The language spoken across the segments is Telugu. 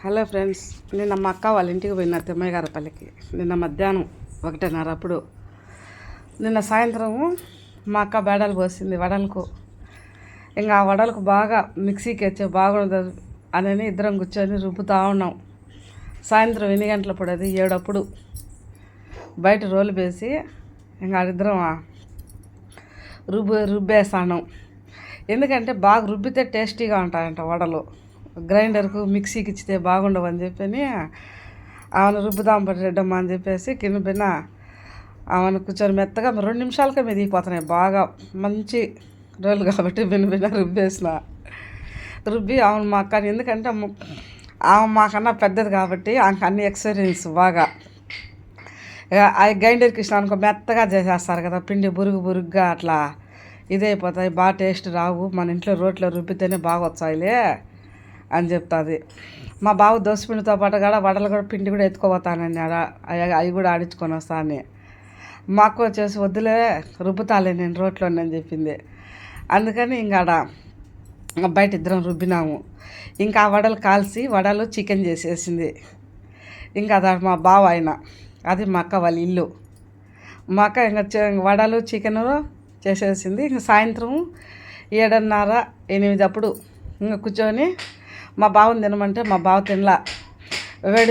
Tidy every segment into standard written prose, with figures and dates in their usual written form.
హలో ఫ్రెండ్స్, నిన్న మా అక్క వాళ్ళ ఇంటికి పోయిన తిమ్మయ్య గారిపల్లికి. నిన్న మధ్యాహ్నం 1:30 అప్పుడు. నిన్న సాయంత్రము మా అక్క బేడాలు పోసింది వడలకు. ఇంకా ఆ వడలకు బాగా మిక్సీకి వచ్చే బాగుండదు అని ఇద్దరం కూర్చొని రుబ్బుతూ ఉన్నాం. సాయంత్రం 8 గంటలప్పుడు, అది 7 అప్పుడు బయట రోలు వేసి ఇంకా ఇద్దరం రుబ్బేసాను. ఎందుకంటే బాగా రుబ్బితే టేస్టీగా ఉంటాయంట వడలు. గ్రైండర్కు మిక్సీకి ఇచ్చితే బాగుండవు అని చెప్పని ఆమెను రుబ్బుదాం రెడ్డమ్మ అని చెప్పేసి కింద పైన ఆమెను కూర్చొని మెత్తగా 2 నిమిషాలకే మెదిగిపోతున్నాయి. బాగా మంచి రోలు కాబట్టి బిన్న రుబ్బేసిన. రుబ్బి ఆమెను మా అక్కని, ఎందుకంటే ఆమె మాకన్నా పెద్దది కాబట్టి ఆమెకు అన్ని ఎక్స్పీరియన్స్ బాగా. ఆ గ్రైండర్కి ఇష్టం అనుకో మెత్తగా చేసేస్తారు కదా, పిండి బురుగుగా అట్లా ఇదైపోతాయి, బాగా టేస్ట్ రావు. మన ఇంట్లో రోట్లో రుబ్బితేనే బాగా వచ్చాయిలే అని చెప్తుంది. మా బావ దోసపిండితో పాటు కూడా వడలు కూడా పిండి కూడా ఎత్తుకోపోతానని అవి కూడా ఆడించుకొని వస్తాను. మా అక్క వచ్చేసి వద్దులే రుబ్బుతాలే నేను రోట్లోనే అని చెప్పింది. అందుకని ఇంకా బయట ఇద్దరం రుబ్బినాము. ఇంకా ఆ వడలు కాల్చి వడలు చికెన్ చేసేసింది. ఇంకా అది మా బావ అయినా, అది మా అక్క వాళ్ళ ఇల్లు. మా అక్క ఇంకా వడలు చికెను చేసేసింది. ఇంకా సాయంత్రం 7:30, 8 అప్పుడు ఇంకా కూర్చొని మా బావని తినమంటే మా బావ తినలా.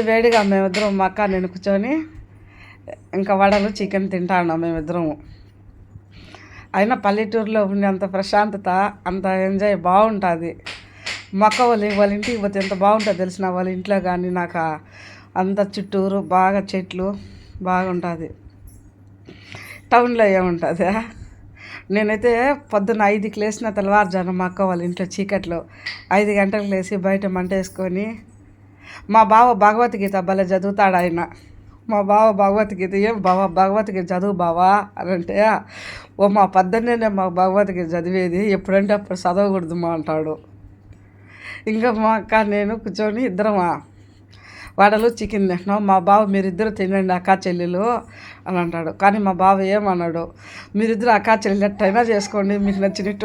వేడిగా మేమిద్దరం మా అక్క నేను కూర్చొని ఇంకా వడలు చికెన్ తింటా ఉన్నాం మేమిద్దరము. అయినా పల్లెటూరులో ఉండే అంత ప్రశాంతత, అంత ఎంజాయ్ బాగుంటుంది. మా అక్క వాళ్ళ ఇంటికి పోతే ఎంత బాగుంటుంది తెలిసిన. వాళ్ళ ఇంట్లో కానీ నాకు అంత చుట్టూరు బాగా చెట్లు బాగుంటుంది. టౌన్లో ఏముంటుంది. నేనైతే పొద్దున్న 5కి లేచిన తెల్లవారుజాను మా అక్క వాళ్ళ ఇంట్లో చీకట్లో 5 గంటలకు లేచి బయట మంట వేసుకొని, మా బావ భగవద్గీత భలే చదువుతాడు ఆయన. మా బావ భగవద్గీత, ఏం బావ భగవద్గీత చదువు బావా అని అంటే, ఓ మా పొద్దున్నే మా భగవద్గీత చదివేది, ఎప్పుడంటే అప్పుడు చదవకూడదు మా అంటాడు. ఇంకా మా అక్క నేను కూర్చొని ఇద్దరం వడలు చికెన్ తింటున్నాం. మా బావ మీరిద్దరు తినండి అక్క చెల్లెలు అని అంటాడు. కానీ మా బావ ఏమన్నాడు, మీరిద్దరు అక్క చెల్లెలు ఎట్టయినా చేసుకోండి, మీకు నచ్చినట్టు